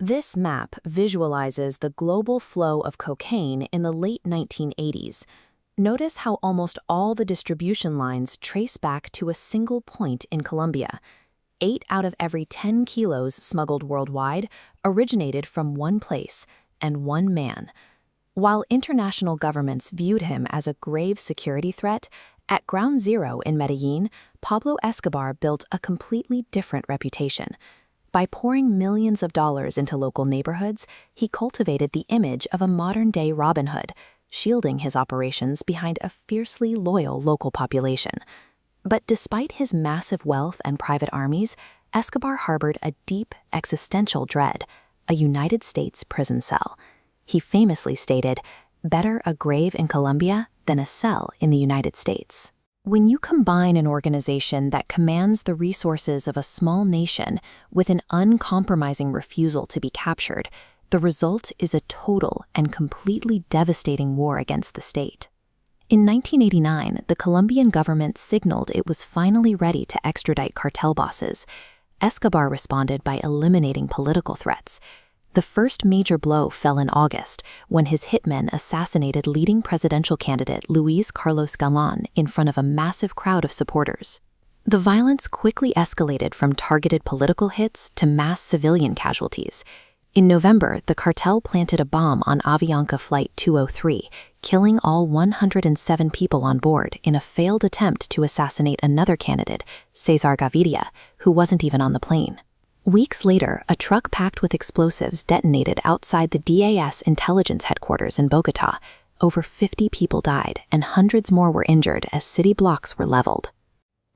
This map visualizes the global flow of cocaine in the late 1980s. Notice how almost all the distribution lines trace back to a single point in Colombia. 8 out of every 10 kilos smuggled worldwide originated from one place and one man. While international governments viewed him as a grave security threat, at ground zero in Medellín, Pablo Escobar built a completely different reputation. By pouring millions of dollars into local neighborhoods, he cultivated the image of a modern-day Robin Hood, shielding his operations behind a fiercely loyal local population. But despite his massive wealth and private armies, Escobar harbored a deep existential dread, a United States prison cell. He famously stated, "Better a grave in Colombia than a cell in the United States." When you combine an organization that commands the resources of a small nation with an uncompromising refusal to be captured, the result is a total and completely devastating war against the state. In 1989, the Colombian government signaled it was finally ready to extradite cartel bosses. Escobar responded by eliminating political threats. The first major blow fell in August, when his hitmen assassinated leading presidential candidate Luis Carlos Galán in front of a massive crowd of supporters. The violence quickly escalated from targeted political hits to mass civilian casualties. In November, the cartel planted a bomb on Avianca Flight 203, killing all 107 people on board in a failed attempt to assassinate another candidate, Cesar Gaviria, who wasn't even on the plane. Weeks later, a truck packed with explosives detonated outside the DAS intelligence headquarters in Bogotá. Over 50 people died, and hundreds more were injured as city blocks were leveled.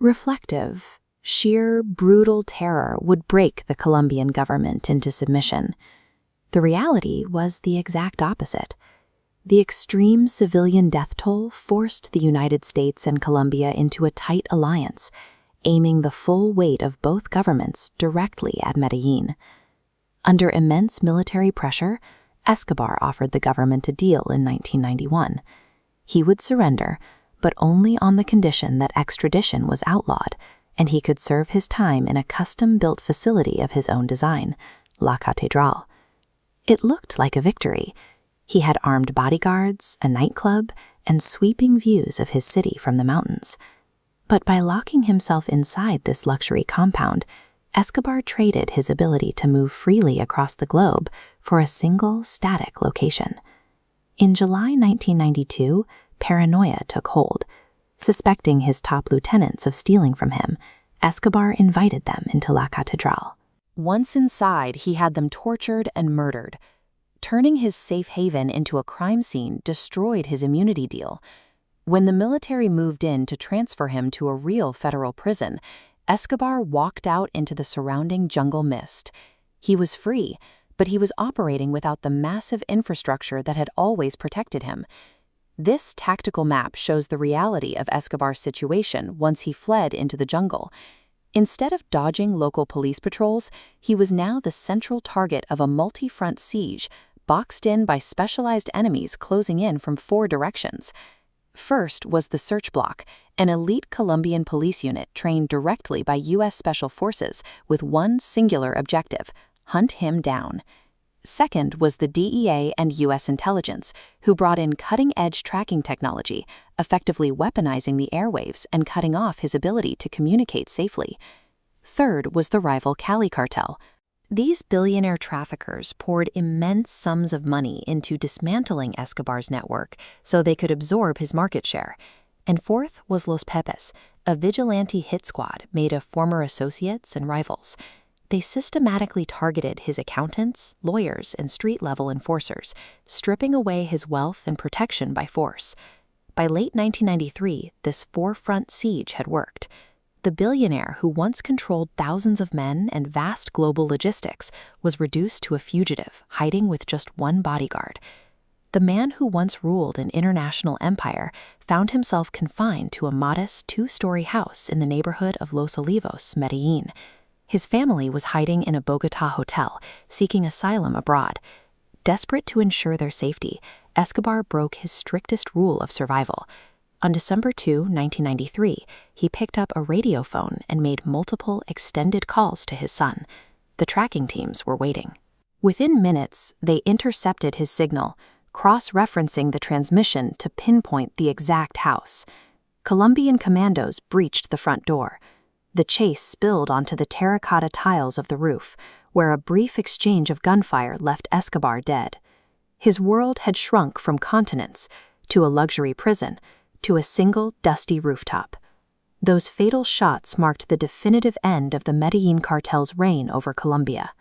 Reflective, sheer, brutal terror would break the Colombian government into submission. The reality was the exact opposite. The extreme civilian death toll forced the United States and Colombia into a tight alliance, aiming the full weight of both governments directly at Medellín. Under immense military pressure, Escobar offered the government a deal in 1991. He would surrender, but only on the condition that extradition was outlawed, and he could serve his time in a custom-built facility of his own design, La Catedral. It looked like a victory. He had armed bodyguards, a nightclub, and sweeping views of his city from the mountains. But by locking himself inside this luxury compound, Escobar traded his ability to move freely across the globe for a single, static location. In July 1992, paranoia took hold. Suspecting his top lieutenants of stealing from him, Escobar invited them into La Catedral. Once inside, he had them tortured and murdered. Turning his safe haven into a crime scene destroyed his immunity deal. When the military moved in to transfer him to a real federal prison, Escobar walked out into the surrounding jungle mist. He was free, but he was operating without the massive infrastructure that had always protected him. This tactical map shows the reality of Escobar's situation once he fled into the jungle. Instead of dodging local police patrols, he was now the central target of a multi-front siege, boxed in by specialized enemies closing in from 4 directions. First was the Search Bloc, an elite Colombian police unit trained directly by U.S. Special Forces with one singular objective: hunt him down. Second was the DEA and U.S. intelligence, who brought in cutting-edge tracking technology, effectively weaponizing the airwaves and cutting off his ability to communicate safely. Third was the rival Cali cartel. These billionaire traffickers poured immense sums of money into dismantling Escobar's network so they could absorb his market share. And fourth was Los Pepes, a vigilante hit squad made of former associates and rivals. They systematically targeted his accountants, lawyers, and street-level enforcers, stripping away his wealth and protection by force. By late 1993, this 4-front siege had worked. The billionaire who once controlled thousands of men and vast global logistics was reduced to a fugitive, hiding with just one bodyguard. The man who once ruled an international empire found himself confined to a modest 2-story house in the neighborhood of Los Olivos, Medellín. His family was hiding in a Bogotá hotel, seeking asylum abroad. Desperate to ensure their safety, Escobar broke his strictest rule of survival. On December 2, 1993, he picked up a radio phone and made multiple extended calls to his son. The tracking teams were waiting. Within minutes, they intercepted his signal, cross-referencing the transmission to pinpoint the exact house. Colombian commandos breached the front door. The chase spilled onto the terracotta tiles of the roof, where a brief exchange of gunfire left Escobar dead. His world had shrunk from continents, to a luxury prison, to a single dusty rooftop. Those fatal shots marked the definitive end of the Medellín Cartel's reign over Colombia.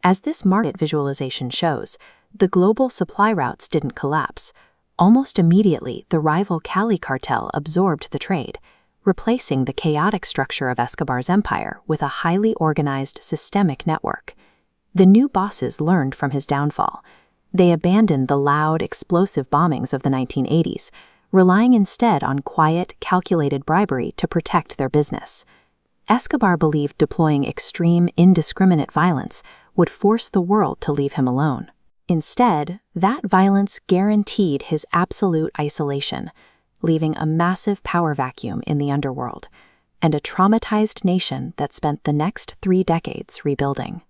As this market visualization shows, the global supply routes didn't collapse. Almost immediately, the rival Cali cartel absorbed the trade, replacing the chaotic structure of Escobar's empire with a highly organized, systemic network. The new bosses learned from his downfall. They abandoned the loud, explosive bombings of the 1980s, relying instead on quiet, calculated bribery to protect their business. Escobar believed deploying extreme, indiscriminate violence would force the world to leave him alone. Instead, that violence guaranteed his absolute isolation, leaving a massive power vacuum in the underworld, and a traumatized nation that spent the next 3 decades rebuilding.